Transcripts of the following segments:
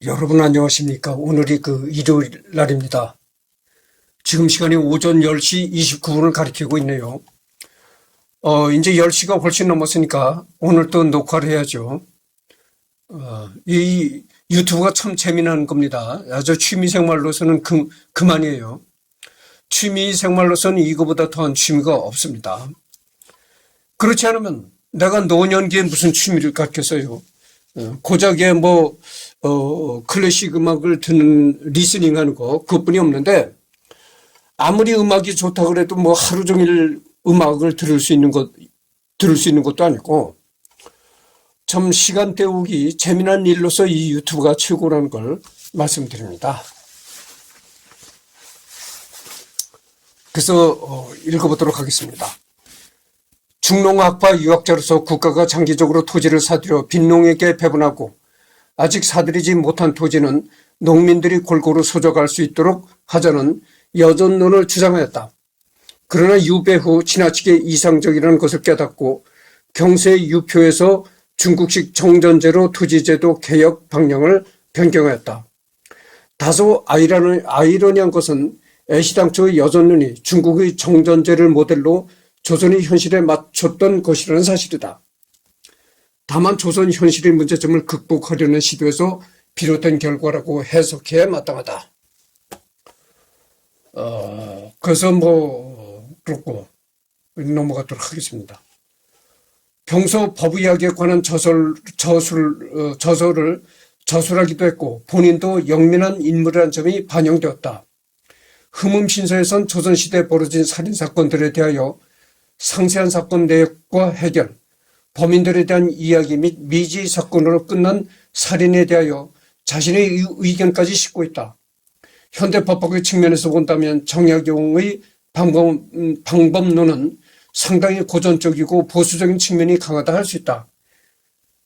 여러분 안녕하십니까? 오늘이 일요일 날입니다. 지금 시간이 오전 10시 29분을 가리키고 있네요. 이제 10시가 훨씬 넘었으니까 오늘 또 녹화를 해야죠. 이 유튜브가 참 재미난 겁니다. 아주 취미생활로서는 그만이에요. 취미생활로서는 이거보다 더한 취미가 없습니다. 그렇지 않으면 내가 노년기에 무슨 취미를 갖겠어요? 고작에 클래식 음악을 듣는, 리스닝 하는 거, 그것뿐이 없는데, 아무리 음악이 좋다 그래도 하루 종일 음악을 들을 수 있는 것도 아니고, 참 시간 때우기 재미난 일로서 이 유튜브가 최고라는 걸 말씀드립니다. 그래서, 읽어보도록 하겠습니다. 중농학파 유학자로서 국가가 장기적으로 토지를 사들여 빈농에게 배분하고 아직 사들이지 못한 토지는 농민들이 골고루 소적할 수 있도록 하자는 여전론을 주장하였다. 그러나 유배 후 지나치게 이상적이라는 것을 깨닫고 경세 유표에서 중국식 정전제로 토지제도 개혁 방향을 변경하였다. 다소 아이러니한 것은 애시당초 여전론이 중국의 정전제를 모델로 조선의 현실에 맞췄던 것이라는 사실이다. 다만 조선 현실의 문제점을 극복하려는 시도에서 비롯된 결과라고 해석해야 마땅하다. 그래서 그렇고 넘어가도록 하겠습니다. 평소 법의학에 관한 저서를 저술하기도 했고 본인도 영민한 인물이라는 점이 반영되었다. 흠음신서에선 조선시대에 벌어진 살인사건들에 대하여 상세한 사건 내역과 해결, 범인들에 대한 이야기 및 미지 사건으로 끝난 살인에 대하여 자신의 의견까지 싣고 있다. 현대 법학의 측면에서 본다면 정약용의 방법론은 상당히 고전적이고 보수적인 측면이 강하다 할 수 있다.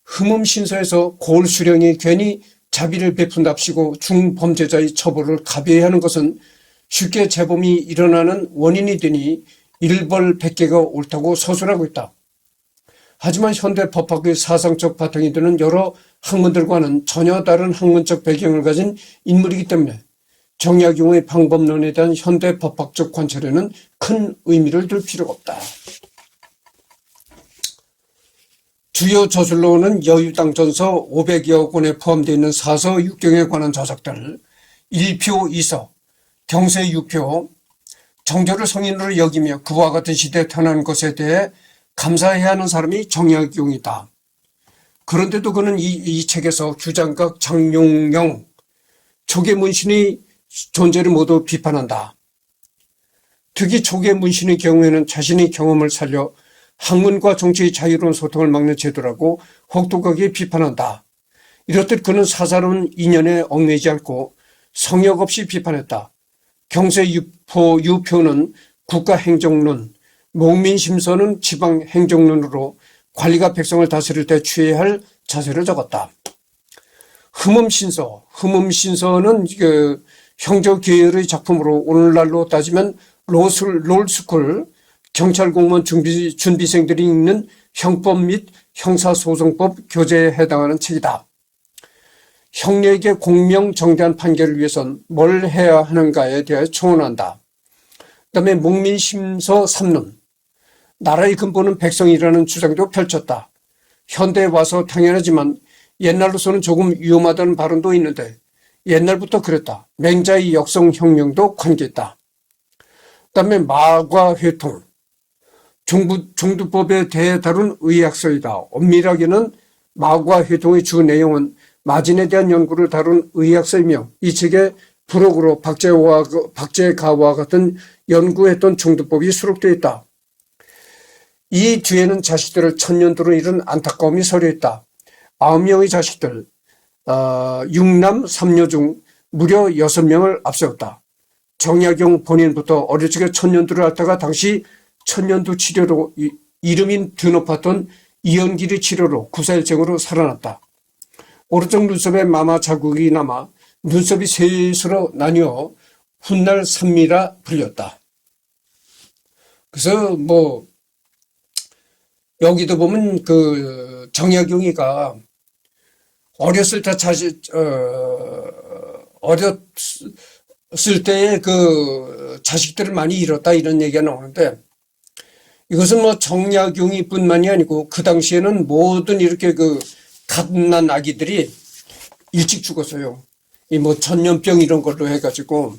흠음신서에서 고을수령이 괜히 자비를 베푼답시고 중범죄자의 처벌을 가벼이 하는 것은 쉽게 재범이 일어나는 원인이 되니 일벌백계가 옳다고 서술하고 있다. 하지만 현대 법학의 사상적 바탕이 되는 여러 학문들과는 전혀 다른 학문적 배경을 가진 인물이기 때문에 정약용의 방법론에 대한 현대 법학적 관찰에는 큰 의미를 둘 필요가 없다. 주요 저술로는 여유당전서 500여 권에 포함되어 있는 사서 6경에 관한 저작들, 1표 2서, 경세 6표, 정조를 성인으로 여기며 그와 같은 시대에 태어난 것에 대해 감사해야 하는 사람이 정약용이다. 그런데도 그는 이 책에서 규장각, 장용영, 초계문신의 존재를 모두 비판한다. 특히 초계문신의 경우에는 자신의 경험을 살려 학문과 정치의 자유로운 소통을 막는 제도라고 혹독하게 비판한다. 이렇듯 그는 사사로운 인연에 얽매이지 않고 성역 없이 비판했다. 경세유표는 국가행정론, 목민심서는 지방행정론으로 관리가 백성을 다스릴 때 취해야 할 자세를 적었다. 흠음신서는 형조계열의 작품으로 오늘날로 따지면 롤스쿨 경찰공무원 준비생들이 읽는 형법 및 형사소송법 교재에 해당하는 책이다. 형례에게 공명정대한 판결을 위해선 뭘 해야 하는가에 대해 초언한다. 그 다음에 목민심서 3론, 나라의 근본은 백성이라는 주장도 펼쳤다. 현대에 와서 당연하지만 옛날로서는 조금 위험하다는 발언도 있는데 옛날부터 그랬다. 맹자의 역성혁명도 관계했다. 그 다음에 마과 회통, 종두법에 대해 다룬 의학서이다. 엄밀하게는 마과 회통의 주 내용은 마진에 대한 연구를 다룬 의학서이며 이 책에 부록으로 박제가와 같은 연구했던 종두법이 수록되어 있다. 이 뒤에는 자식들을 천년도로 잃은 안타까움이 서려있다. 9명의 자식들, 6남 3녀 중 무려 6명을 앞세웠다. 정약용 본인부터 어릴 적에 천년도를 앓다가 당시 천년도 치료로 이름이 드높았던 이연길의 치료로 구사일생으로 살아났다. 오른쪽 눈썹에 마마 자국이 남아 눈썹이 셋으로 나뉘어 훗날 산미라 불렸다. 그래서 여기도 보면 정약용이가 어렸을 때 어렸을 때의 그 자식들을 많이 잃었다 이런 얘기가 나오는데, 이것은 뭐 정약용이 뿐만이 아니고 그 당시에는 모든 이렇게 그 갓난 아기들이 일찍 죽었어요. 이 뭐 전염병 이런 걸로 해가지고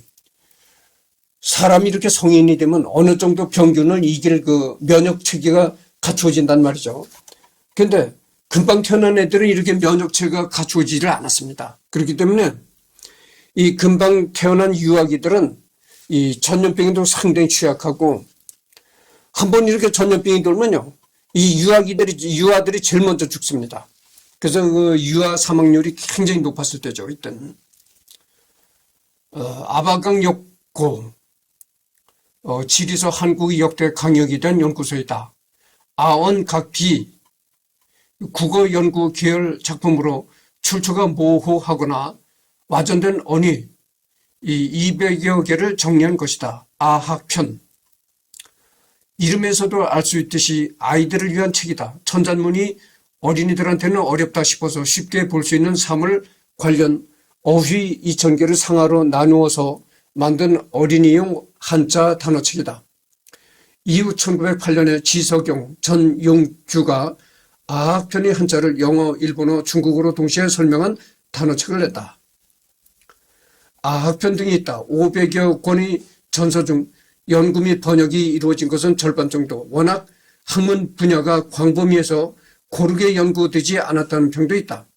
사람이 이렇게 성인이 되면 어느 정도 병균을 이길 그 면역 체계가 갖추어진단 말이죠. 근데 금방 태어난 애들은 이렇게 면역 체계가 갖추어지질 않았습니다. 그렇기 때문에 이 금방 태어난 유아기들은 이 전염병에도 상당히 취약하고, 한번 이렇게 전염병이 돌면요, 이 유아들이 제일 먼저 죽습니다. 그래서 그 유아 사망률이 굉장히 높았을 때죠, 이때는. 아바강 역고, 지리서 한국의 역대 강역이 된 연구소이다. 아언각비 국어 연구 계열 작품으로 출처가 모호하거나 와전된 언의 이 200여 개를 정리한 것이다. 아학편. 이름에서도 알 수 있듯이 아이들을 위한 책이다. 천잔문이 어린이들한테는 어렵다 싶어서 쉽게 볼 수 있는 사물 관련 어휘 2000개를 상하로 나누어서 만든 어린이용 한자 단어책이다. 이후 1908년에 지석용, 전용규가 아학편의 한자를 영어, 일본어, 중국어로 동시에 설명한 단어책을 냈다. 아학편 등이 있다. 500여 권의 전서 중 연구 및 번역이 이루어진 것은 절반 정도. 워낙 학문 분야가 광범위해서 고르게 연구되지 않았다는 평도 있다.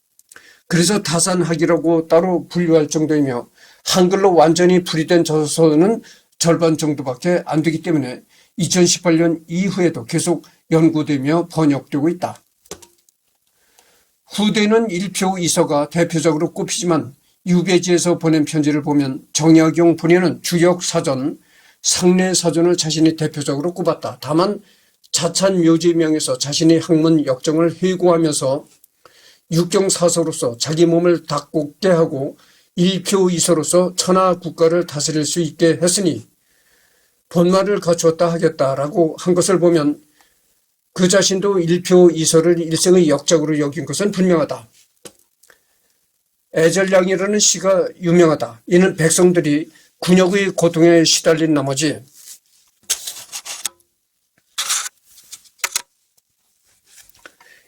그래서 다산학이라고 따로 분류할 정도이며 한글로 완전히 풀이된 저서는 절반 정도밖에 안 되기 때문에 2018년 이후에도 계속 연구되며 번역되고 있다. 후대는 일표 이서가 대표적으로 꼽히지만 유배지에서 보낸 편지를 보면 정약용 본인은 주역사전, 상례사전을 자신이 대표적으로 꼽았다. 다만 자찬묘지명에서 자신의 학문 역정을 회고하면서 육경사서로서 자기 몸을 닭곱게 하고 일표이서로서 천하 국가를 다스릴 수 있게 했으니 본말을 갖추었다 하겠다라고 한 것을 보면 그 자신도 일표이서를 일생의 역작으로 여긴 것은 분명하다. 애절량이라는 시가 유명하다. 이는 백성들이 군역의 고통에 시달린 나머지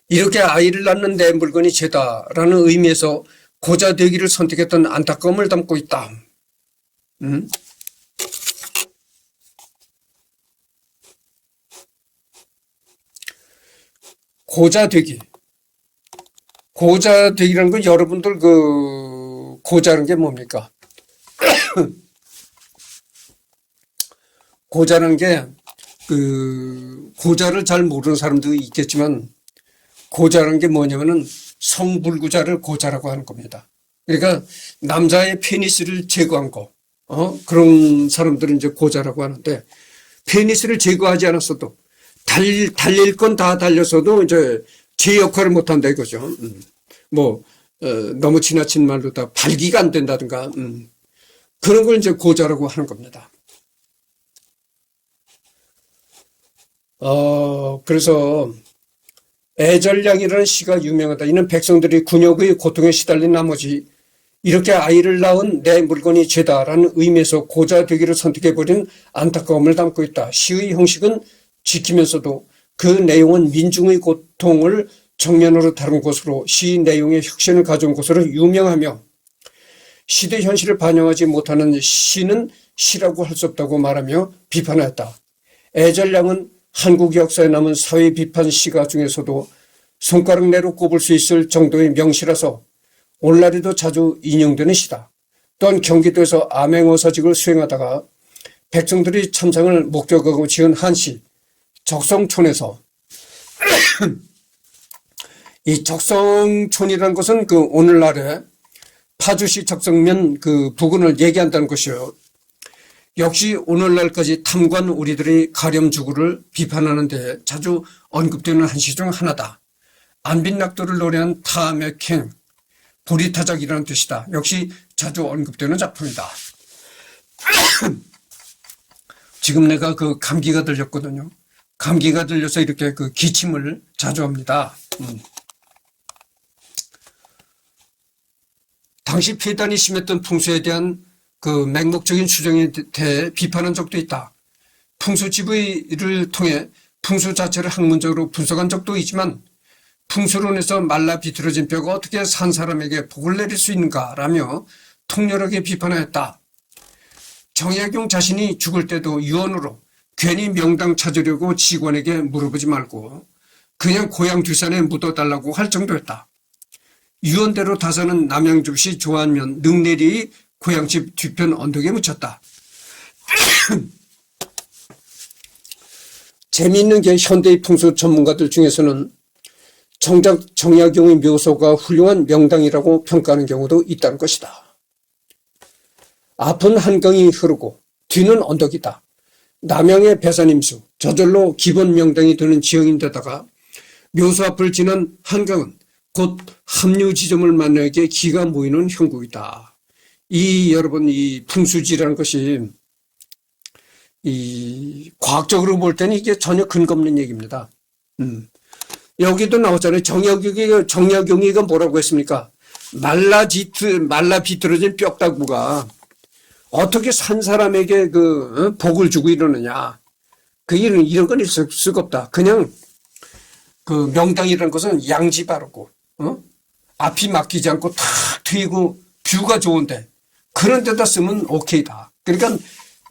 이렇게 아이를 낳는 내 물건이 죄다라는 의미에서 고자 되기를 선택했던 안타까움을 담고 있다. 고자 되기. 고자 되기라는 건 여러분들 그 고자라는 게 뭡니까? 고자라는 게 그 고자를 잘 모르는 사람도 있겠지만 고자라는 게 뭐냐면은 성불구자를 고자라고 하는 겁니다. 그러니까 남자의 페니스를 제거한 거, 그런 사람들은 이제 고자라고 하는데, 페니스를 제거하지 않았어도 달릴 건 다 달렸어도 이제 제 역할을 못 한다 이거죠. 너무 지나친 말로 다 발기가 안 된다든가, 그런 걸 이제 고자라고 하는 겁니다. 그래서 애절량이라는 시가 유명하다. 이는 백성들이 군역의 고통에 시달린 나머지 이렇게 아이를 낳은 내 물건이 죄다라는 의미에서 고자 되기를 선택해버린 안타까움을 담고 있다. 시의 형식은 지키면서도 그 내용은 민중의 고통을 정면으로 다룬 것으로 시 내용의 혁신을 가져온 것으로 유명하며 시대 현실을 반영하지 못하는 시는 시라고 할 수 없다고 말하며 비판하였다. 애절량은 한국 역사에 남은 사회 비판 시가 중에서도 손가락 내로 꼽을 수 있을 정도의 명시라서 오늘날에도 자주 인용되는 시다. 또한 경기도에서 암행어사직을 수행하다가 백성들이 참상을 목격하고 지은 한시 적성촌에서 이 적성촌이라는 것은 그 오늘날의 파주시 적성면 그 부근을 얘기한다는 것이요. 역시 오늘날까지 탐관 우리들의 가렴주구를 비판하는 데 자주 언급되는 한시 중 하나다. 안빈낙도를 노래한 타맥행, 보리타작이라는 뜻이다. 역시 자주 언급되는 작품이다. 지금 내가 그 감기가 들렸거든요. 감기가 들려서 이렇게 그 기침을 자주 합니다. 당시 폐단이 심했던 풍수에 대한 그 맹목적인 추정에 대해 비판한 적도 있다. 풍수지부를 통해 풍수 자체를 학문적으로 분석한 적도 있지만 풍수론에서 말라 비틀어진 뼈가 어떻게 산 사람에게 복을 내릴 수 있는가라며 통렬하게 비판하였다. 정약용 자신이 죽을 때도 유언으로 괜히 명당 찾으려고 직원에게 물어보지 말고 그냥 고향 뒷산에 묻어달라고 할 정도였다. 유언대로 다산은 남양주시 조안면 능내리 고향집 뒤편 언덕에 묻혔다. 재미있는 게 현대의 풍수 전문가들 중에서는 정작 정약용의 묘소가 훌륭한 명당이라고 평가하는 경우도 있다는 것이다. 앞은 한강이 흐르고 뒤는 언덕이다. 남양의 배산임수, 저절로 기본 명당이 되는 지형인데다가 묘소 앞을 지난 한강은 곧 합류 지점을 만나게 기가 모이는 형국이다. 여러분, 이 풍수지라는 것이 과학적으로 볼 때는 이게 전혀 근거 없는 얘기입니다. 여기도 나왔잖아요. 정약용이가 뭐라고 했습니까? 말라 비틀어진 뼈다구가 어떻게 산 사람에게 복을 주고 이러느냐. 이런 건 있을 수가 없다. 그냥 그 명당이라는 것은 양지 바르고, 앞이 막히지 않고 탁 트이고 뷰가 좋은데 그런 데다 쓰면 오케이다. 그러니까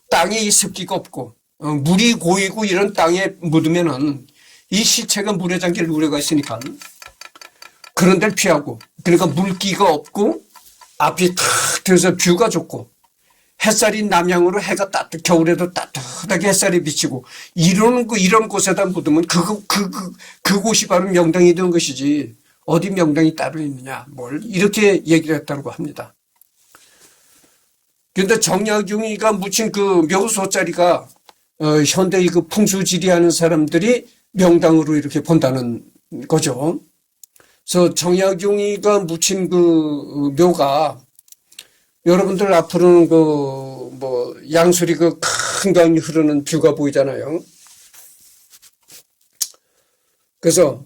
땅에 습기가 없고, 물이 고이고 이런 땅에 묻으면은 이 시체가 물에 잠길 우려가 있으니까 그런 데를 피하고, 그러니까 물기가 없고 앞이 탁 트여서 뷰가 좋고 햇살이 남향으로 해가 겨울에도 따뜻하게 햇살이 비치고 이런 곳에다 묻으면 그곳이 바로 명당이 된 것이지 어디 명당이 따로 있느냐 이렇게 얘기를 했다고 합니다. 그런데 정약용이가 묻힌 그 묘소 자리가 현대의 그 풍수지리하는 사람들이 명당으로 이렇게 본다는 거죠. 그래서 정약용이가 묻힌 그 묘가 여러분들 앞으로는 양수리 큰 강이 흐르는 뷰가 보이잖아요. 그래서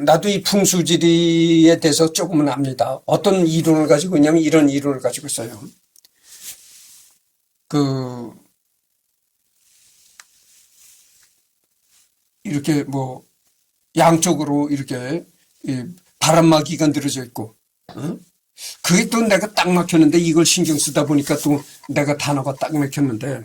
나도 이 풍수지리에 대해서 조금은 압니다. 어떤 이론을 가지고 있냐면 이런 이론을 가지고 있어요. 이렇게 양쪽으로 이렇게 바람막이가 늘어져 있고, 그게 또 내가 딱 막혔는데 이걸 신경 쓰다 보니까 또 내가 단어가 딱 막혔는데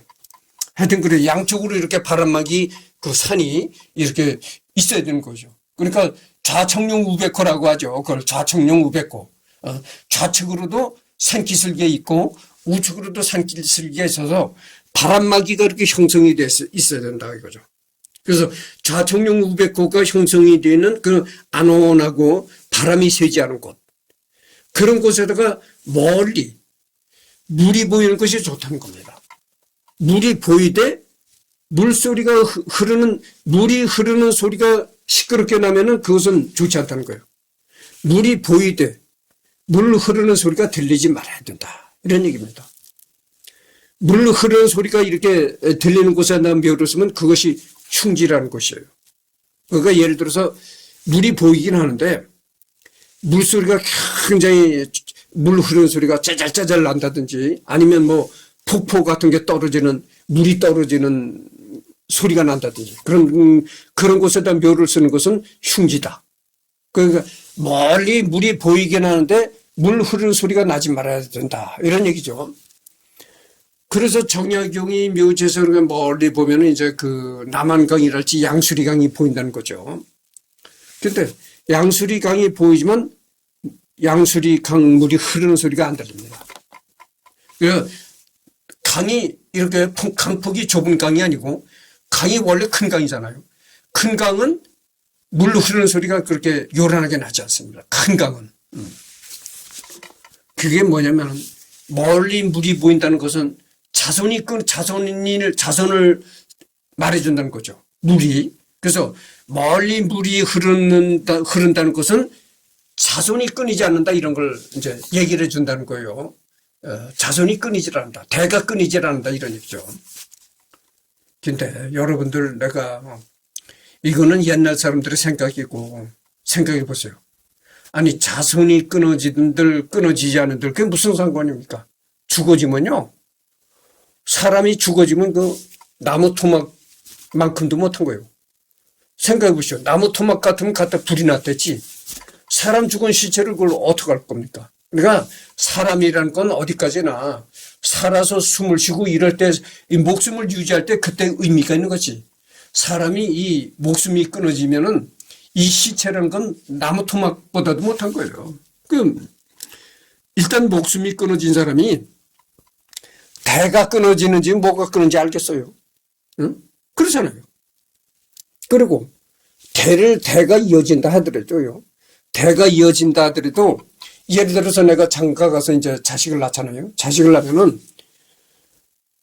하여튼 그래 양쪽으로 이렇게 바람막이 그 산이 이렇게 있어야 되는 거죠. 그러니까 좌청룡 우백호라고 하죠. 그걸 좌청룡 우백호. 좌측으로도 산기슭에 있고 우측으로도 산기슭에 있어서 바람막이가 이렇게 형성이 돼 있어야 된다 이거죠. 그래서 좌청룡 우백호가 형성이 되는 그 안온하고 바람이 새지 않은 곳. 그런 곳에다가 멀리 물이 보이는 것이 좋다는 겁니다. 물이 보이되 물이 흐르는 소리가 시끄럽게 나면은 그것은 좋지 않다는 거예요. 물이 보이되 물 흐르는 소리가 들리지 말아야 된다. 이런 얘기입니다. 물 흐르는 소리가 이렇게 들리는 곳에 묘를 쓰면 그것이 흉지라는 것이에요. 그러니까 예를 들어서 물이 보이긴 하는데 물소리가 굉장히 물 흐르는 소리가 짜잘짜잘 난다든지 아니면 폭포 같은 게 물이 떨어지는 소리가 난다든지 그런 곳에다 묘를 쓰는 것은 흉지다. 그러니까 멀리 물이 보이긴 하는데 물 흐르는 소리가 나지 말아야 된다. 이런 얘기죠. 그래서 정약용이 묘지에서 멀리 보면은 이제 남한강이랄지 양수리강이 보인다는 거죠. 근데 양수리강이 보이지만 양수리강 물이 흐르는 소리가 안 들립니다. 강이 이렇게 강폭이 좁은 강이 아니고 강이 원래 큰 강이잖아요. 큰 강은 물 흐르는 소리가 그렇게 요란하게 나지 않습니다. 큰 강은. 그게 뭐냐면 멀리 물이 보인다는 것은 자손을 말해준다는 거죠. 물이. 그래서 멀리 물이 흐른다는 것은 자손이 끊이지 않는다 이런 걸 이제 얘기를 해준다는 거예요. 자손이 끊이질 않는다. 대가 끊이질 않는다 이런 얘기죠. 근데 여러분들 이거는 옛날 사람들의 생각이고 생각해 보세요. 아니, 자손이 끊어지든들 끊어지지 않은들 그게 무슨 상관입니까? 죽어지면요. 사람이 죽어지면 그 나무 토막만큼도 못한 거예요. 생각해 보시오. 나무 토막 같으면 갖다 불이 났댔지. 사람 죽은 시체를 그걸 어떻게 할 겁니까? 그러니까 사람이라는 건 어디까지나 살아서 숨을 쉬고 이럴 때 이 목숨을 유지할 때 그때 의미가 있는 거지. 사람이 이 목숨이 끊어지면은 이 시체라는 건 나무 토막보다도 못한 거예요. 일단 목숨이 끊어진 사람이 대가 끊어지는지 뭐가 끊어지는지 알겠어요. 응? 그렇잖아요. 그리고 대가 이어진다 하더라도요. 대가 이어진다 하더라도 예를 들어서 내가 장가 가서 이제 자식을 낳잖아요. 자식을 낳으면은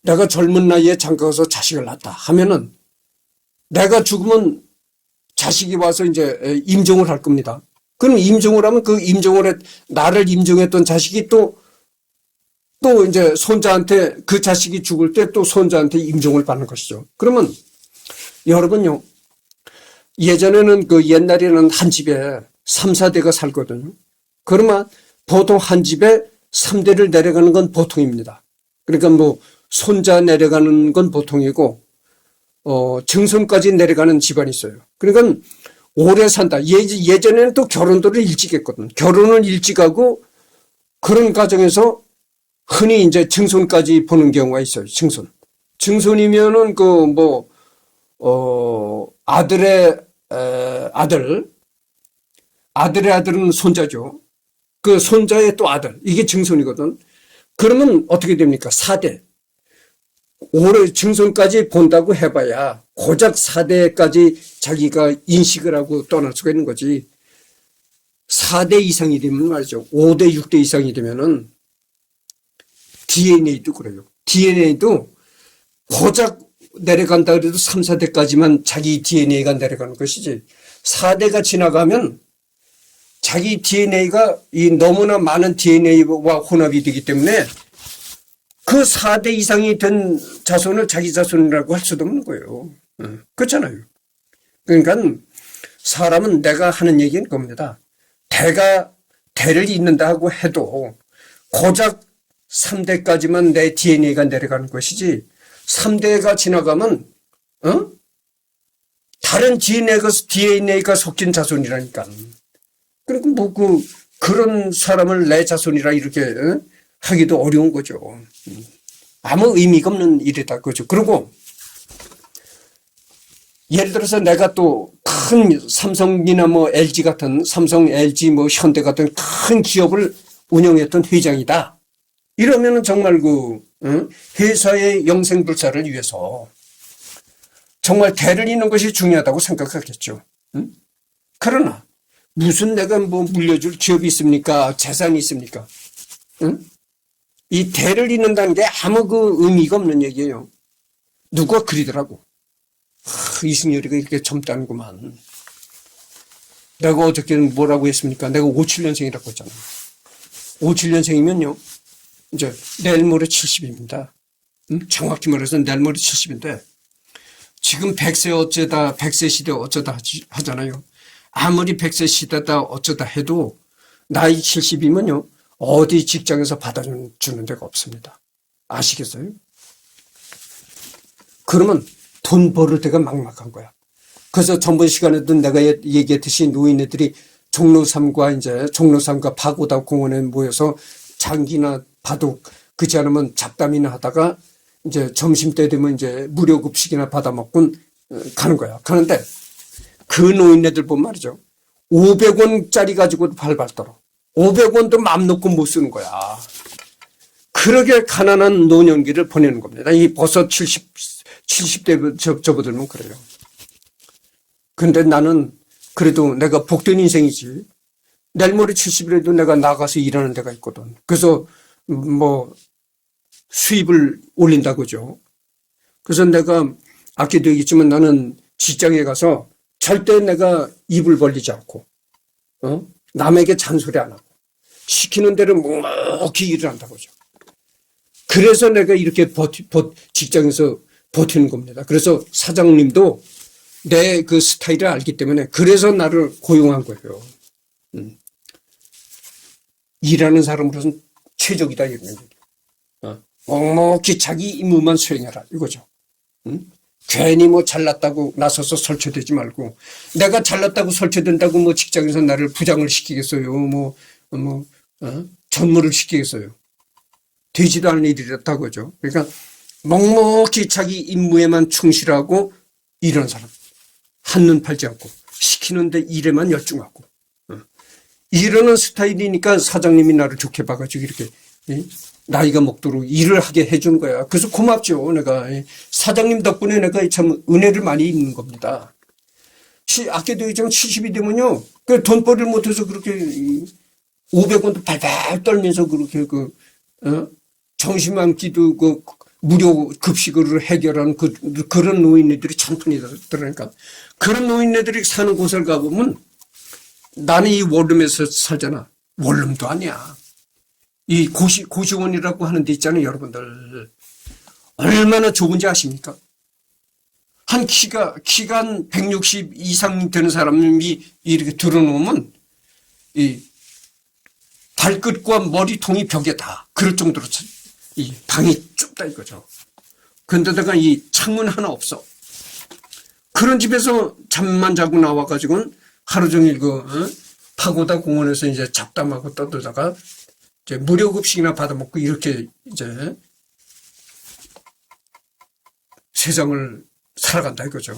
내가 젊은 나이에 장가 가서 자식을 낳았다 하면은 내가 죽으면 자식이 와서 이제 임종을 할 겁니다. 그럼 임종을 하면 그 나를 임종했던 자식이 또 이제 손자한테 그 자식이 죽을 때 또 손자한테 임종을 받는 것이죠. 그러면 여러분요. 예전에는 옛날에는 한 집에 3, 4대가 살거든요. 그러면 보통 한 집에 3대를 내려가는 건 보통입니다. 그러니까 뭐 손자 내려가는 건 보통이고 증손까지 내려가는 집안이 있어요. 그러니까 오래 산다. 예전에는 또 결혼들을 일찍 했거든. 결혼을 일찍 하고 그런 가정에서 흔히 이제 증손까지 보는 경우가 있어요. 증손이면은 아들의 아들은 손자죠. 그 손자의 또 아들. 이게 증손이거든. 그러면 어떻게 됩니까? 4대. 올해 증손까지 본다고 해봐야 고작 4대까지 자기가 인식을 하고 떠날 수가 있는 거지. 4대 이상이 되면 말이죠. 5대, 6대 이상이 되면은 DNA도 그래요. DNA도 고작 내려간다 그래도 3, 4대까지만 자기 DNA가 내려가는 것이지. 4대가 지나가면 자기 DNA가 이 너무나 많은 DNA와 혼합이 되기 때문에 그 4대 이상이 된 자손을 자기 자손이라고 할 수도 없는 거예요. 그렇잖아요. 그러니까 사람은 내가 하는 얘기는 겁니다. 대를 잇는다 하고 해도 고작 3대까지만 내 DNA가 내려가는 것이지 3대가 지나가면 다른 DNA가 섞인 자손이라니까. 그러니까 그런 사람을 내 자손이라 이렇게 하기도 어려운 거죠. 아무 의미가 없는 일이다. 그죠. 그리고 예를 들어서 내가 또 큰 삼성이나 뭐 LG 같은 삼성, LG, 뭐 현대 같은 큰 기업을 운영했던 회장이다. 이러면은 정말 회사의 영생불사를 위해서 정말 대를 잇는 것이 중요하다고 생각하겠죠. 그러나 무슨 내가 뭐 물려줄 기업이 있습니까? 재산이 있습니까? 이 대를 잇는다는 게 아무 의미가 없는 얘기예요. 누가 그리더라고. 이승열이가 이렇게 젊다는구만. 내가 어저께는 뭐라고 했습니까? 내가 57년생이라고 했잖아. 57년생이면요. 이제 내일 모레 70입니다. 정확히 말해서 내일 모레 70인데 지금 100세 시대 어쩌다 하잖아요. 아무리 100세 시대다 어쩌다 해도 나이 70이면요. 어디 직장에서 받아주는 데가 없습니다. 아시겠어요? 그러면 돈 벌을 때가 막막한 거야. 그래서 전번 시간에도 내가 얘기했듯이 노인네들이 종로삼과 파고다 공원에 모여서 장기나 바둑, 그렇지 않으면 잡담이나 하다가 이제 점심때 되면 이제 무료 급식이나 받아먹고 가는 거야. 그런데 그 노인네들 보면 말이죠. 500원짜리 가지고도 발발 떨어. 500원도 맘 놓고 못 쓰는 거야. 그러게 가난한 노년기를 보내는 겁니다. 이 벌써 70대 접어들면 그래요. 근데 나는 그래도 내가 복된 인생이지. 내일 모레 70이라도 내가 나가서 일하는 데가 있거든. 그래서 뭐 수입을 올린다고죠. 그래서 내가 아까도 얘기했지만 나는 직장에 가서 절대 내가 입을 벌리지 않고 남에게 잔소리 안 하고 시키는 대로 묵묵히 일을 한다고죠. 그래서 내가 이렇게 직장에서 버티는 겁니다. 그래서 사장님도 내 그 스타일을 알기 때문에 그래서 나를 고용한 거예요. 일하는 사람으로서는 최적이다 이런 얘기예요. 묵묵히 자기 임무만 수행해라 이거죠. 응? 괜히 뭐 잘났다고 나서서 설치되지 말고, 내가 잘났다고 설치된다고 뭐 직장에서 나를 부장을 시키겠어요? 전무를 시키겠어요? 되지도 않은 일이랬다고 그죠. 그러니까 묵묵히 자기 임무에만 충실하고 이런 사람, 한눈 팔지 않고 시키는데 일에만 열중하고 이러는 스타일이니까 사장님이 나를 좋게 봐가지고 이렇게 나이가 먹도록 일을 하게 해준 거야. 그래서 고맙죠. 내가 사장님 덕분에 내가 참 은혜를 많이 입는 겁니다. 아껴도이지만 70이 되면요, 그 돈벌이를 못해서 그렇게 500원도 발발 떨면서 그렇게 점심 한 끼도 무료 급식으로 해결하는 그런 노인네들이 천편이더라니까. 그런 노인네들이 사는 곳을 가보면 나는 이 원룸에서 살잖아. 원룸도 아니야. 이 고시원이라고 하는 데 있잖아요, 여러분들. 얼마나 좁은지 아십니까? 한 키가 한 160 이상 되는 사람이 이렇게 들어놓으면 이 발끝과 머리통이 벽에 다 그럴 정도로 이 방이 좁다 이거죠. 그런데다가 이 창문 하나 없어. 그런 집에서 잠만 자고 나와가지고는 하루 종일 파고다 공원에서 이제 잡담하고 떠들다가 이제 무료급식이나 받아먹고 이렇게 이제 세상을 살아간다 이거죠.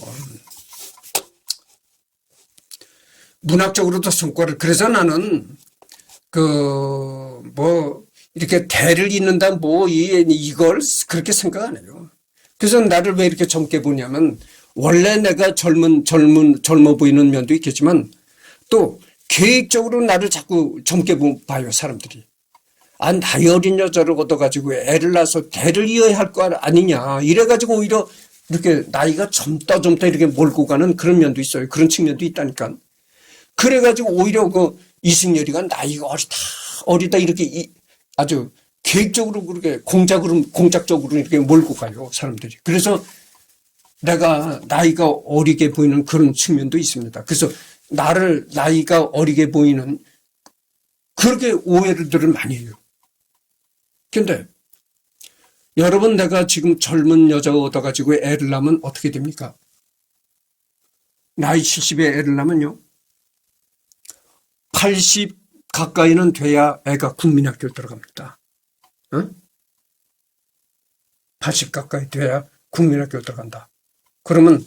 문학적으로도 성과를, 그래서 나는 이렇게 대를 잇는다 이걸 그렇게 생각 안 해요. 그래서 나를 왜 이렇게 젊게 보냐면, 원래 내가 젊어 보이는 면도 있겠지만 또 계획적으로 나를 자꾸 젊게 봐요, 사람들이. 나이 어린 여자를 얻어가지고 애를 낳아서 대를 이어야 할 거 아니냐. 이래가지고 오히려 이렇게 나이가 젊다 이렇게 몰고 가는 그런 면도 있어요. 그런 측면도 있다니까. 그래가지고 오히려 이승열이가 나이가 어리다 이렇게 아주 계획적으로 그렇게 공작적으로 이렇게 몰고 가요, 사람들이. 그래서 내가 나이가 어리게 보이는 그런 측면도 있습니다. 그래서 나를 나이가 어리게 보이는 그렇게 오해들을 많이 해요. 근데 여러분, 내가 지금 젊은 여자 얻어가지고 애를 낳으면 어떻게 됩니까? 나이 70에 애를 낳으면요, 80 가까이는 돼야 애가 국민학교를 들어갑니다. 응? 80 가까이 돼야 국민학교를 들어간다. 그러면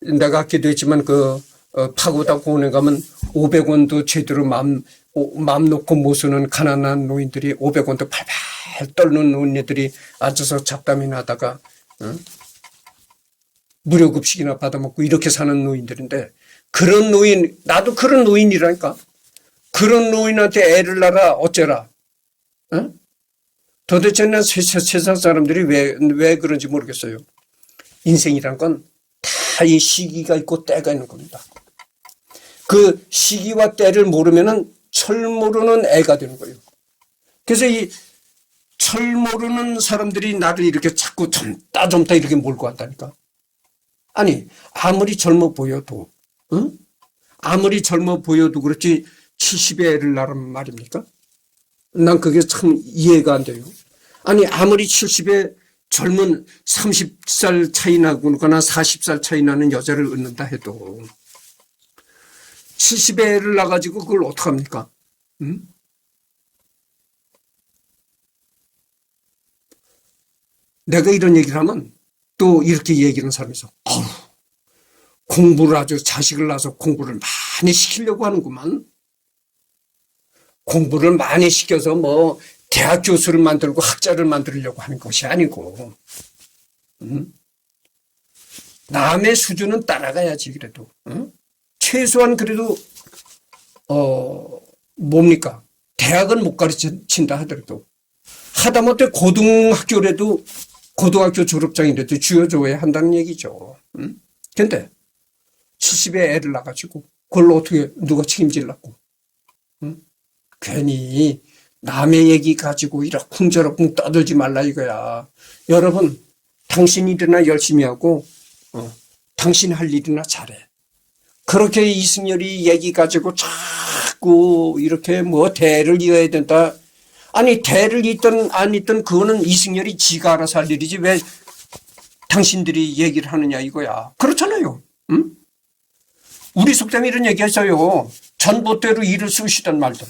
내가 아까도 했지만 파고다 공원에 가면 500원도 제대로 맘 놓고 못 쓰는 가난한 노인들이 500원도 팔팔 떨는 노인네들이 앉아서 잡담이나 하다가 무료 급식이나 받아먹고 이렇게 사는 노인들인데, 그런 노인, 나도 그런 노인이라니까. 그런 노인한테 애를 낳아라 어째라. 도대체 난 세상 사람들이 왜 그런지 모르겠어요. 인생이란 건 다 이 시기가 있고 때가 있는 겁니다. 그 시기와 때를 모르면은 철 모르는 애가 되는 거예요. 그래서 이 철 모르는 사람들이 나를 이렇게 자꾸 젊다 이렇게 몰고 간다니까. 아니, 아무리 젊어 보여도, 아무리 젊어 보여도 그렇지 70의 애를 낳으면 말입니까? 난 그게 참 이해가 안 돼요. 아니, 아무리 70의 젊은 30살 차이 나거나 40살 차이 나는 여자를 얻는다 해도 70의 애를 낳아가지고 그걸 어떡합니까? 내가 이런 얘기를 하면 또 이렇게 얘기하는 사람이 있어. 공부를 아주 자식을 낳아서 공부를 많이 시키려고 하는구만. 공부를 많이 시켜서 대학 교수를 만들고 학자를 만들려고 하는 것이 아니고, 남의 수준은 따라가야지, 그래도. 최소한 그래도, 뭡니까? 대학은 못 가르친다 하더라도, 하다못해 고등학교라도, 고등학교 졸업장이라도 쥐어줘야 한다는 얘기죠. 근데, 70에 애를 낳아가지고, 그걸 어떻게, 누가 책임질라고. 괜히, 남의 얘기 가지고 이렇게 쿵저럭쿵 떠들지 말라 이거야. 여러분, 당신 일이나 열심히 하고 당신 할 일이나 잘해. 그렇게 이승열이 얘기 가지고 자꾸 이렇게 뭐 대를 이어야 된다. 아니 대를 잇든 안 잇든 그거는 이승열이 지가 알아서 할 일이지 왜 당신들이 얘기를 하느냐 이거야. 그렇잖아요. 응? 우리 속담에 이런 얘기했어요. 전봇대로 일을 쑤시든 말든.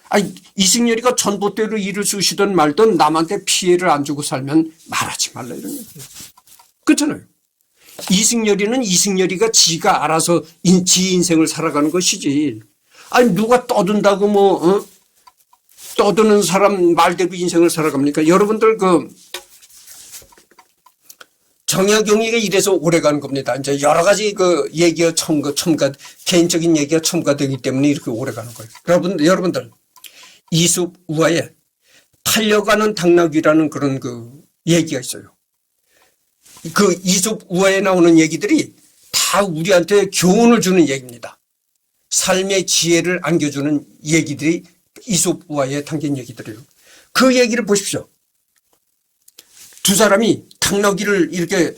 아니 이승열이가 전봇대로 일을 쑤시든 말든 남한테 피해를 안 주고 살면 말하지 말라 이런 얘기예요. 그렇잖아요. 이승열이는 이승열이가 지가 알아서 지 인생을 살아가는 것이지. 아니 누가 떠든다고 뭐 떠드는 사람 말대로 인생을 살아갑니까? 여러분들 정약용이가 이래서 오래가는 겁니다. 이제 여러 가지 얘기가 첨가 개인적인 얘기가 첨가되기 때문에 이렇게 오래가는 거예요. 여러분들 이솝 우화에 팔려가는 당나귀라는 그런 얘기가 있어요. 이솝 우화에 나오는 얘기들이 다 우리한테 교훈을 주는 얘기입니다. 삶의 지혜를 안겨주는 얘기들이 이솝 우화에 담긴 얘기들이에요. 그 얘기를 보십시오. 두 사람이 당나귀를 이렇게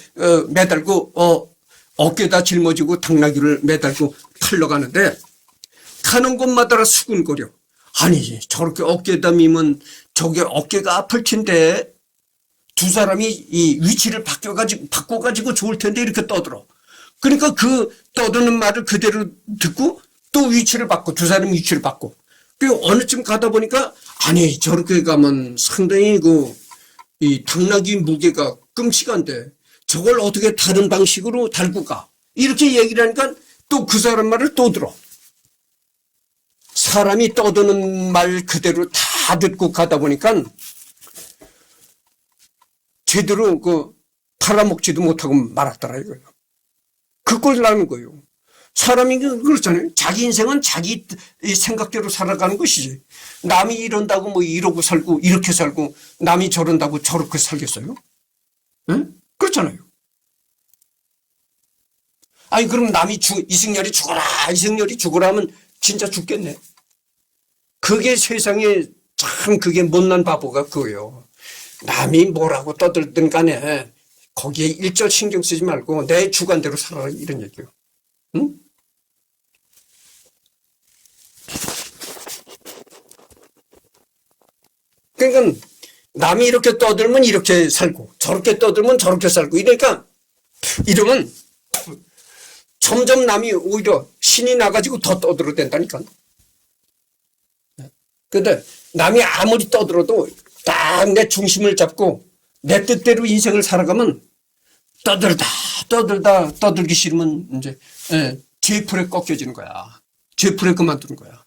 매달고 어깨에다 짊어지고 당나귀를 매달고 팔러 가는데 가는 곳마다 수군거려. 아니 저렇게 어깨에다 미면 저게 어깨가 아플 텐데 두 사람이 이 위치를 바꿔가지고 좋을 텐데 이렇게 떠들어. 그러니까 그 떠드는 말을 그대로 듣고 또 위치를 바꿔. 두 사람이 위치를 바꿔. 그 어느쯤 가다 보니까 아니 저렇게 가면 상당히 이 당나귀 무게가 끔찍한데 저걸 어떻게 다른 방식으로 달고 가. 이렇게 얘기를 하니까 또 그 사람 말을 또 들어. 사람이 떠드는 말 그대로 다 듣고 가다 보니까 제대로 팔아먹지도 못하고 말았더라 이거예요. 그걸 나는 거예요. 사람이 그렇잖아요. 자기 인생은 자기 생각대로 살아가는 것이지. 남이 이런다고 뭐 이러고 살고 이렇게 살고 남이 저런다고 저렇게 살겠어요? 응? 그렇잖아요. 아니 그럼 남이 이승열이 죽어라 하면 진짜 죽겠네. 그게 세상에 참 그게 못난 바보가 그거예요. 남이 뭐라고 떠들든 간에 거기에 일절 신경 쓰지 말고 내 주관대로 살아라 이런 얘기예요. 응? 그러니까 남이 이렇게 떠들면 이렇게 살고 저렇게 떠들면 저렇게 살고 이러니까 이러면 점점 남이 오히려 신이 나가지고 더 떠들어댄다니까. 근데 남이 아무리 떠들어도 딱 내 중심을 잡고 내 뜻대로 인생을 살아가면 떠들기 싫으면 이제 제풀에 꺾여지는 거야. 제풀에 그만두는 거야.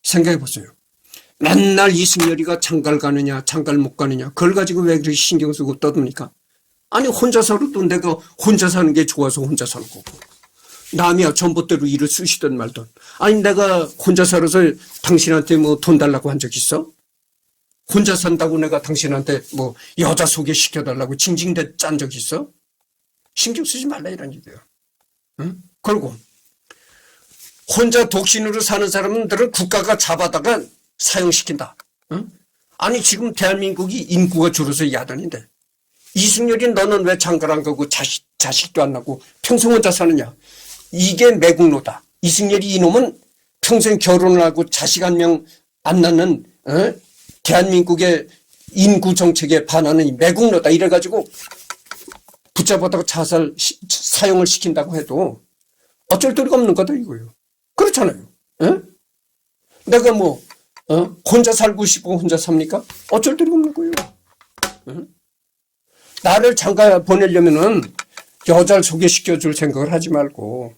생각해 보세요. 맨날 이승열이가 장가를 가느냐 장가를 못 가느냐 그걸 가지고 왜 그렇게 신경 쓰고 떠듭니까? 아니 혼자 살아도 내가 혼자 사는 게 좋아서 혼자 사는 거고 남이야 전봇대로 일을 쑤시든 말든 아니 내가 혼자 살아서 당신한테 뭐 돈 달라고 한 적 있어? 혼자 산다고 내가 당신한테 뭐 여자 소개시켜달라고 징징대 짠 적 있어? 신경 쓰지 말라 이런 얘기예요. 응? 그리고 혼자 독신으로 사는 사람들은 국가가 잡아다가 사용시킨다. 응? 아니 지금 대한민국이 인구가 줄어서 야단인데 이승열이 너는 왜 장가를 안 가고 자식도 안 낳고 평생 혼자 사느냐. 이게 매국노다. 이승열이 이놈은 평생 결혼을 하고 자식 한 명 안 낳는 대한민국의 인구 정책에 반하는 매국노다. 이래가지고 붙잡아다가 사용을 시킨다고 해도 어쩔 도리가 없는 거다 이거예요. 그렇잖아요. 내가 뭐 혼자 살고 싶고 혼자 삽니까? 어쩔 도리가 없는 거예요. 나를 장가 보내려면은 여자를 소개시켜 줄 생각을 하지 말고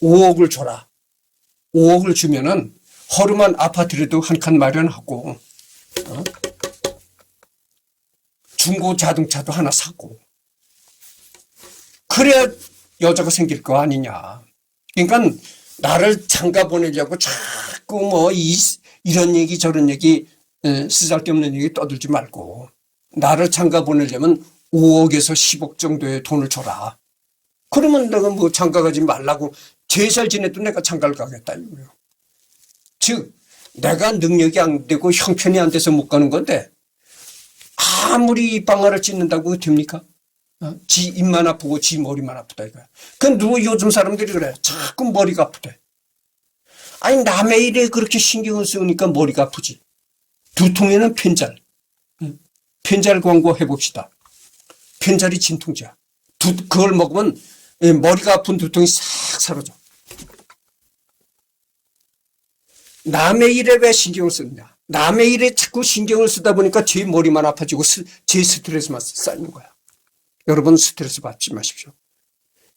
5억을 줘라. 5억을 주면은 허름한 아파트라도 한 칸 마련하고 중고 자동차도 하나 사고 그래야 여자가 생길 거 아니냐. 그러니까 나를 장가 보내려고 자꾸 뭐 이런 얘기 저런 얘기 쓰잘데없는 얘기 떠들지 말고 나를 장가 보내려면 5억에서 10억 정도의 돈을 줘라. 그러면 내가 뭐 장가 가지 말라고 제살 지내도 내가 장가를 가겠다 이거예요. 즉 내가 능력이 안 되고 형편이 안 돼서 못 가는 건데 아무리 방아를 찢는다고 됩니까? 지 입만 아프고 지 머리만 아프다 이거야. 그 누구 요즘 사람들이 그래. 자꾸 머리가 아프대. 아니 남의 일에 그렇게 신경을 쓰니까 머리가 아프지. 두통에는 편잘. 편잘 광고 해봅시다. 편잘이 진통제야. 그걸 먹으면 머리가 아픈 두통이 싹 사라져. 남의 일에 왜 신경을 쓰느냐. 남의 일에 자꾸 신경을 쓰다 보니까 제 머리만 아파지고 제 스트레스만 쌓이는 거야. 여러분 스트레스 받지 마십시오.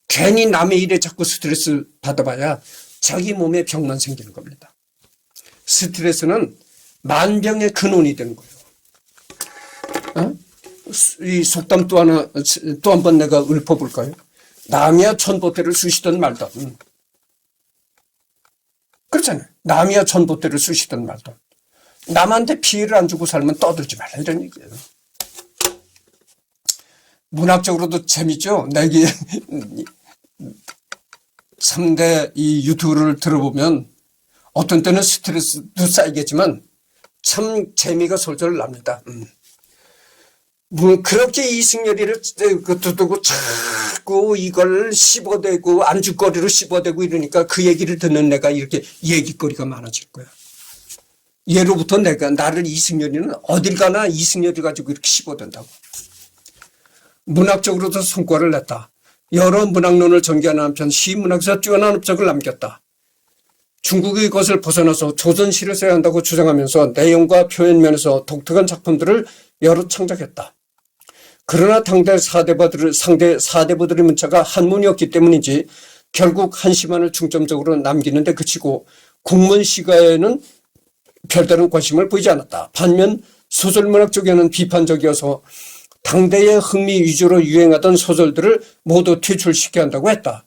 괜히 남의 일에 자꾸 스트레스 받아봐야 자기 몸에 병만 생기는 겁니다. 스트레스는 만병의 근원이 되는 거예요. 이 속담 또 한 번 내가 읊어볼까요? 남이야 천보태를 쑤시던 말던. 그렇잖아요. 남이야 천보태를 쑤시던 말던. 남한테 피해를 안 주고 살면 떠들지 말라 이런 얘기예요. 문학적으로도 재밌죠? 내게 3대 이 유튜브를 들어보면 어떤 때는 스트레스도 쌓이겠지만 참 재미가 솔솔 납니다. 그렇게 이승열이를 두고 자꾸 이걸 씹어대고 안주거리로 씹어대고 이러니까 그 얘기를 듣는 내가 이렇게 얘기거리가 많아질 거야. 예로부터 나를 이승열이는 어딜 가나 이승열이 가지고 이렇게 씹어댄다고. 문학적으로도 성과를 냈다. 여러 문학론을 전개하는 한편 시문학에서 뛰어난 업적을 남겼다. 중국의 것을 벗어나서 조선시를 써야 한다고 주장하면서 내용과 표현 면에서 독특한 작품들을 여러 창작했다. 그러나 당대 사대부들의 문자가 한문이었기 때문인지 결국 한시만을 중점적으로 남기는 데 그치고 국문 시가에는 별다른 관심을 보이지 않았다. 반면 소설문학 쪽에는 비판적이어서 당대의 흥미 위주로 유행하던 소설들을 모두 퇴출시켜야 한다고 했다.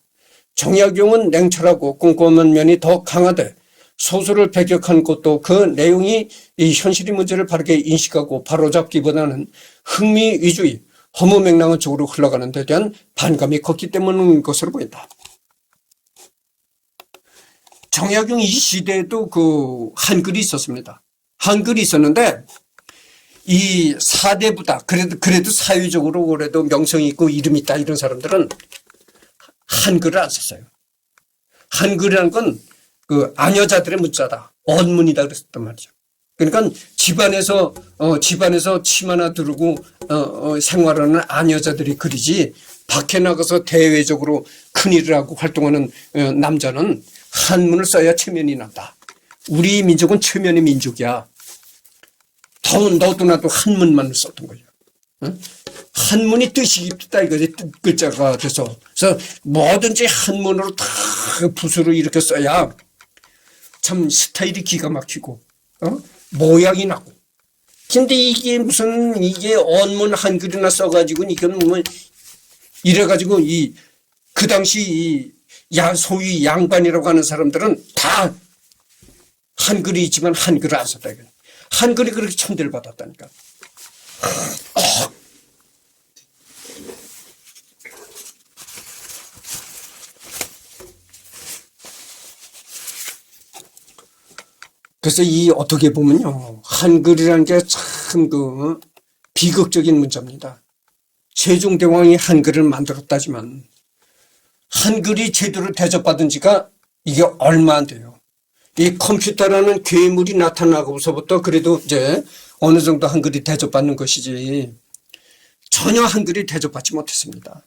정약용은 냉철하고 꼼꼼한 면이 더 강하되 소설을 배격한 것도 그 내용이 이 현실의 문제를 바르게 인식하고 바로잡기보다는 흥미 위주의 허무맹랑한 쪽으로 흘러가는 데 대한 반감이 컸기 때문인 것으로 보인다. 정약용 이 시대에도 그 한글이 있었습니다. 한글이 있었는데 이 사대부다. 그래도 사회적으로 그래도 명성이 있고 이름이 있다 이런 사람들은 한글을 안 썼어요. 한글이라는 건 그 아녀자들의 문자다. 언문이다 그랬단 말이죠. 그러니까 집안에서 침 하나 두르고 생활하는 아녀자들이 글이지 밖에 나가서 대외적으로 큰일을 하고 활동하는 남자는 한문을 써야 체면이 난다. 우리 민족은 체면의 민족이야. 너도 나도 한문만 썼던 거예요. 한문이 뜻이 깊다 이거지. 글자가 돼서. 그래서 뭐든지 한문으로 다 붓으로 이렇게 써야 참 스타일이 기가 막히고 모양이 나고. 근데 이게 언문 한글이나 써가지고 이건 뭐 이래가지고 그 당시 소위 양반이라고 하는 사람들은 다 한글이 있지만 한글을 안 썼다 이거. 한글이 그렇게 천대를 받았다니까. 그래서 어떻게 보면요. 한글이라는 게 참 비극적인 문자입니다. 세종대왕이 한글을 만들었다지만 한글이 제대로 대접받은 지가 이게 얼마 안 돼요. 이 컴퓨터라는 괴물이 나타나고서부터 그래도 이제 어느 정도 한글이 대접받는 것이지 전혀 한글이 대접받지 못했습니다.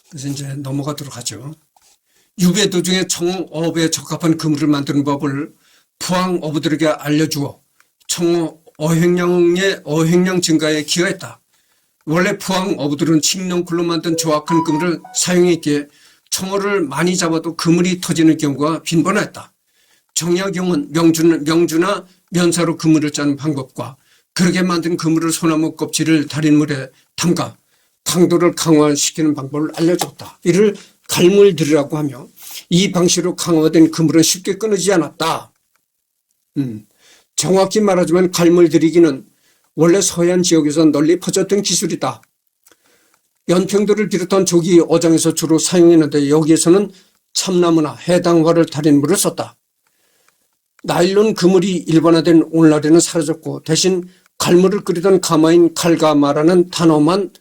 그래서 이제 넘어가도록 하죠. 유배 도중에 청어업에 적합한 그물을 만드는 법을 부항 어부들에게 알려주어 청어 어획량 증가에 기여했다. 원래 부항 어부들은 칡농쿨로 만든 조악한 그물을 사용했기에 청어를 많이 잡아도 그물이 터지는 경우가 빈번했다. 정약용은 명주나 면사로 그물을 짜는 방법과 그렇게 만든 그물을 소나무 껍질을 달인 물에 담가 강도를 강화시키는 방법을 알려줬다. 이를 갈물들이라고 하며 이 방식으로 강화된 그물은 쉽게 끊어지지 않았다. 정확히 말하자면 갈물들이기는 원래 서해안 지역에서 널리 퍼졌던 기술이다. 연평도를 비롯한 조기 어장에서 주로 사용했는데 여기에서는 참나무나 해당화를 달인 물을 썼다. 나일론 그물이 일반화된 오늘날에는 사라졌고 대신 갈무를 끓이던 가마인 칼가마라는 단어만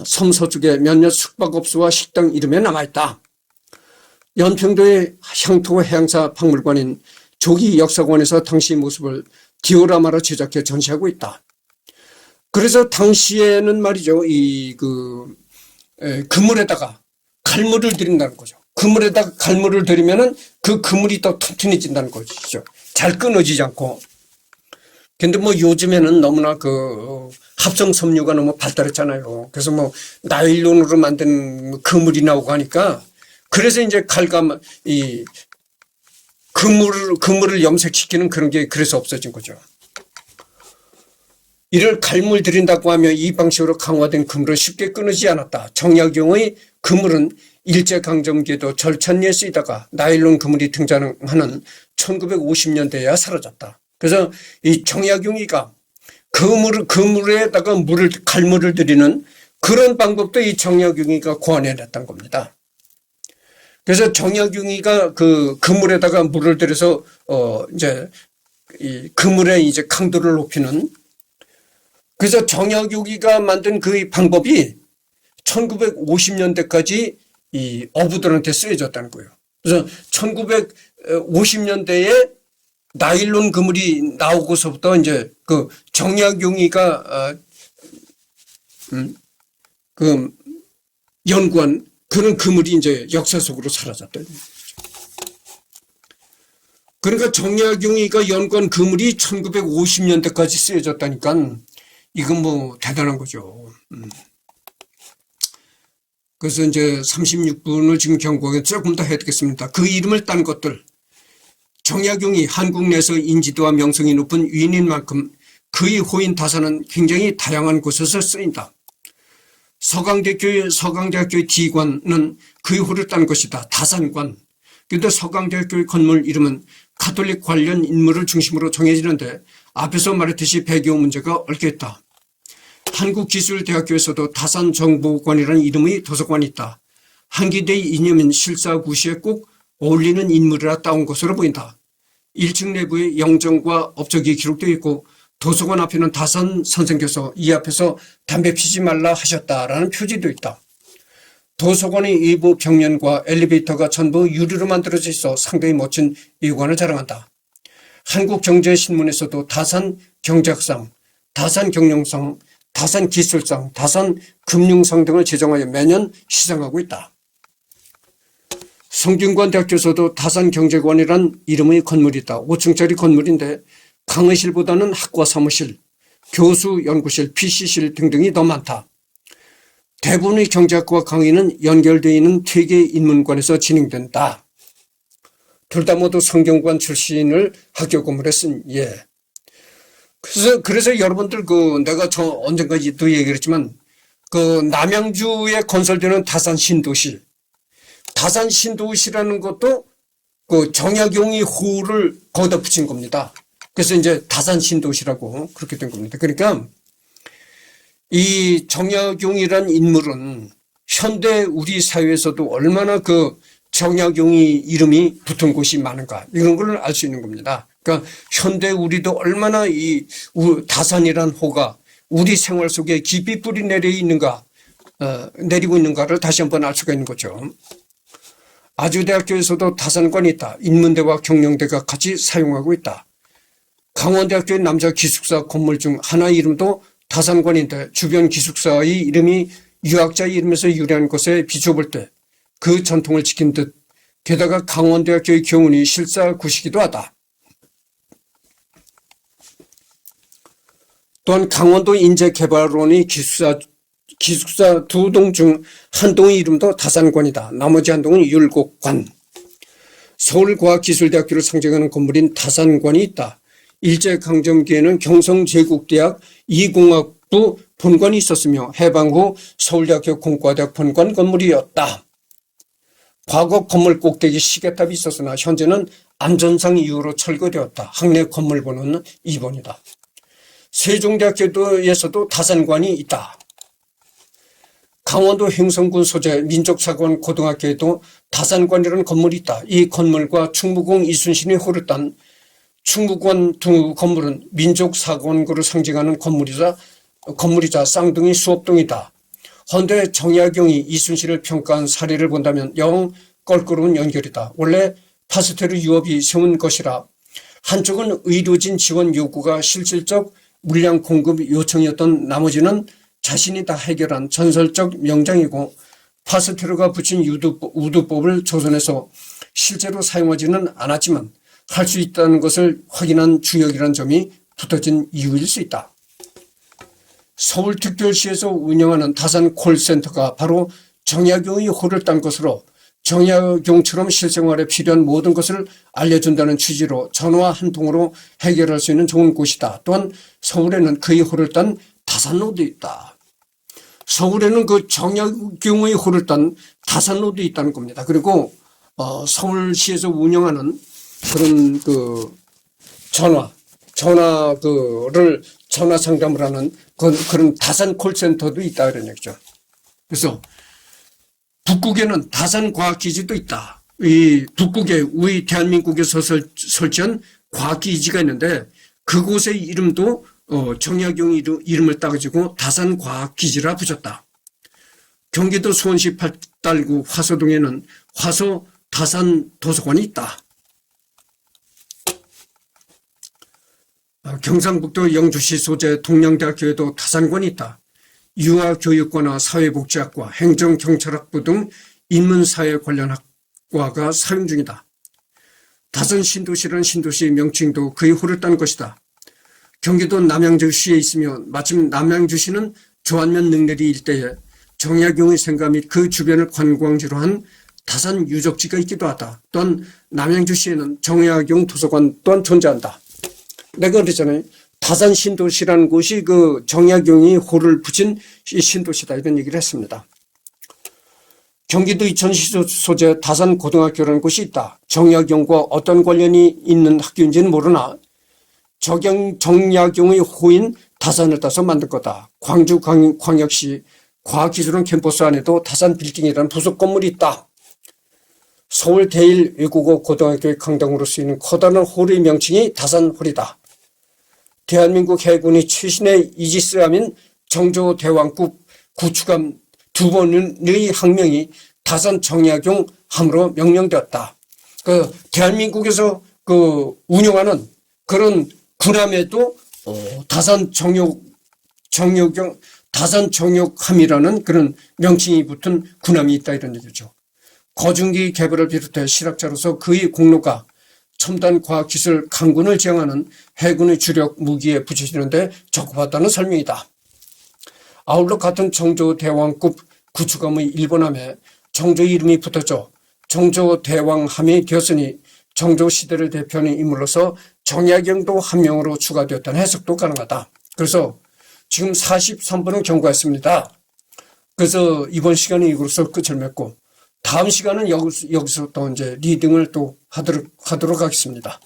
섬 서쪽에 몇몇 숙박업소와 식당 이름에 남아있다. 연평도의 향토 해양사 박물관인 조기 역사관에서 당시 모습을 디오라마로 제작해 전시하고 있다. 그래서 당시에는 말이죠, 그물에다가 갈무를 들인다는 거죠. 그물에다가 갈무를 들이면은 그 그물이 더 튼튼해진다는 거죠. 잘 끊어지지 않고. 근데 뭐 요즘에는 너무나 합성 섬유가 너무 발달했잖아요. 그래서 뭐 나일론으로 만든 그물이 나오고 하니까 그래서 이제 그물을 염색시키는 그런 게 그래서 없어진 거죠. 이를 갈물 들인다고 하며 이 방식으로 강화된 그물은 쉽게 끊어지지 않았다. 정약용의 그물은 일제강점기에도 절찬리에 쓰이다가 나일론 그물이 등장하는 1950년대에야 사라졌다. 그래서 이 정약용이가 그물에다가 갈물을 들이는 그런 방법도 이 정약용이가 고안해냈던 겁니다. 그래서 정약용이가 그 그물에다가 물을 들여서 이제 이 그물의 이제 강도를 높이는, 그래서 정약용이가 만든 그 방법이 1950년대까지 이 어부들한테 쓰여졌다는 거예요. 그래서 1950년대에 나일론 그물이 나오고서부터 이제 그 정약용이가 연구한 그런 그물이 이제 역사 속으로 사라졌다. 그러니까 정약용이가 연구한 그물이 1950년대까지 쓰여졌다니까 이건 뭐 대단한 거죠. 그래서 이제 36분을 지금 경고하게 조금 더 해야 되겠습니다. 그 이름을 딴 것들. 정약용이 한국 내에서 인지도와 명성이 높은 위인인 만큼 그의 호인 다산은 굉장히 다양한 곳에서 쓰인다. 서강대학교의 D관은 그의 호를 딴 것이다. 다산관. 그런데 서강대학교의 건물 이름은 가톨릭 관련 인물을 중심으로 정해지는데 앞에서 말했듯이 배경 문제가 얽혀있다. 한국기술대학교에서도 다산정보관이라는 이름의 도서관이 있다. 한기대의 이념인 실사구시에 꼭 어울리는 인물이라 따온 것으로 보인다. 1층 내부에 영정과 업적이 기록되어 있고 도서관 앞에는 다산 선생께서 이 앞에서 담배 피지 말라 하셨다라는 표지도 있다. 도서관의 일부 벽면과 엘리베이터가 전부 유리로 만들어져 있어 상당히 멋진 외관을 자랑한다. 한국경제신문에서도 다산경제학상, 다산경영상, 다산기술상, 다산금융상 등을 제정하여 매년 시상하고 있다. 성균관대학교에서도 다산경제관이란 이름의 건물이 있다. 5층짜리 건물인데 강의실보다는 학과 사무실, 교수 연구실, PC실 등등이 더 많다. 대부분의 경제학과 강의는 연결되어 있는 퇴계 인문관에서 진행된다. 둘 다 모두 성균관 출신을 학교 건물에 쓴 예. 그래서 여러분들 내가 언젠가도 얘기를 했지만 남양주에 건설되는 다산신도시, 다산신도시라는 것도 정약용이 호를 거기다 붙인 겁니다. 그래서 이제 다산신도시라고 그렇게 된 겁니다. 그러니까 이 정약용이란 인물은 현대 우리 사회에서도 얼마나 정약용이 이름이 붙은 곳이 많은가 이런 걸 알 수 있는 겁니다. 그러니까 현대 우리도 얼마나 이 다산이란 호가 우리 생활 속에 깊이 뿌리 내리고 있는가를 다시 한번 알 수가 있는 거죠. 아주대학교에서도 다산관이 있다. 인문대와 경영대가 같이 사용하고 있다. 강원대학교의 남자 기숙사 건물 중 하나 이름도 다산관인데 주변 기숙사의 이름이 유학자의 이름에서 유래한 것에 비춰볼 때 그 전통을 지킨 듯, 게다가 강원대학교의 교훈이 실사구시기도 하다. 또한 강원도 인재개발원의 기숙사 두 동 중 한 동의 이름도 다산관이다. 나머지 한 동은 율곡관. 서울과학기술대학교를 상징하는 건물인 다산관이 있다. 일제강점기에는 경성제국대학 이공학부 본관이 있었으며 해방 후 서울대학교 공과대학 본관 건물이었다. 과거 건물 꼭대기 시계탑이 있었으나 현재는 안전상 이유로 철거되었다. 학내 건물 번호는 2번이다. 세종대학교에서도 다산관이 있다. 강원도 횡성군 소재 민족사관 고등학교에도 다산관이라는 건물이 있다. 이 건물과 충무공 이순신이 호를 딴 충북원 두 건물은 민족사관고를 상징하는 건물이자 쌍둥이 수업동이다. 헌데 정약용이 이순신을 평가한 사례를 본다면 영 껄끄러운 연결이다. 원래 파스텔르 유업이 세운 것이라 한쪽은 의료진 지원 요구가 실질적 물량 공급 요청이었던 나머지는 자신이 다 해결한 전설적 명장이고 파스텔르가 붙인 우두법을 조선에서 실제로 사용하지는 않았지만 할 수 있다는 것을 확인한 주역이라는 점이 붙어진 이유일 수 있다. 서울특별시에서 운영하는 다산 콜센터가 바로 정약용의 호를 딴 것으로 정약용처럼 실생활에 필요한 모든 것을 알려준다는 취지로 전화 한 통으로 해결할 수 있는 좋은 곳이다. 또한 서울에는 그의 호를 딴 다산로도 있다. 서울에는 그 정약용의 호를 딴 다산로도 있다는 겁니다. 그리고 서울시에서 운영하는 그런 전화 상담을 하는 그런 다산 콜센터도 있다 이런 얘기죠. 그래서 북극에는 다산과학기지도 있다. 이 북극에 우리 대한민국에서 설치한 과학기지가 있는데 그곳의 이름도 정약용 이름을 따가지고 다산과학기지라 붙였다. 경기도 수원시 팔달구 화서동에는 화서 다산도서관이 있다. 경상북도 영주시 소재 동양대학교에도 다산관이 있다. 유아교육과나 사회복지학과, 행정경찰학부 등 인문사회 관련 학과가 사용 중이다. 다산 신도시라는 신도시의 명칭도 그의 호를 딴 것이다. 경기도 남양주시에 있으며 마침 남양주시는 조안면 능내리 일대에 정약용의 생가 및 그 주변을 관광지로 한 다산 유적지가 있기도 하다. 또한 남양주시에는 정약용 도서관 또한 존재한다. 내가 그랬잖아요. 다산 신도시라는 곳이 그 정약용이 호를 붙인 신도시다 이런 얘기를 했습니다. 경기도 이천시 소재 다산 고등학교라는 곳이 있다. 정약용과 어떤 관련이 있는 학교인지는 모르나 정약용의 호인 다산을 따서 만든 거다. 광주광역시 과학기술원 캠퍼스 안에도 다산 빌딩이라는 부속 건물이 있다. 서울 대일 외국어 고등학교의 강당으로 쓰이는 커다란 홀의 명칭이 다산홀이다. 대한민국 해군이 최신의 이지스함인 정조대왕급 구축함 두 번의 항명이 다산 정약용 함으로 명령되었다. 대한민국에서 운영하는 그런 군함에도 다산 정역함이라는 그런 명칭이 붙은 군함이 있다 이런 얘기죠. 거중기 개발을 비롯해 실학자로서 그의 공로가 첨단 과학기술 강군을 지향하는 해군의 주력 무기에 붙여지는데 적합하다는 설명이다. 아울러 같은 정조대왕급 구축함의 일본함에 정조 이름이 붙어져 정조대왕함이 되었으니 정조시대를 대표하는 인물로서 정약용도 한 명으로 추가되었다는 해석도 가능하다. 그래서 지금 43분은 경과했습니다. 그래서 이번 시간은 이것으로 끝을 맺고 다음 시간은 여기서 또 이제 리딩을 또 하도록 하겠습니다.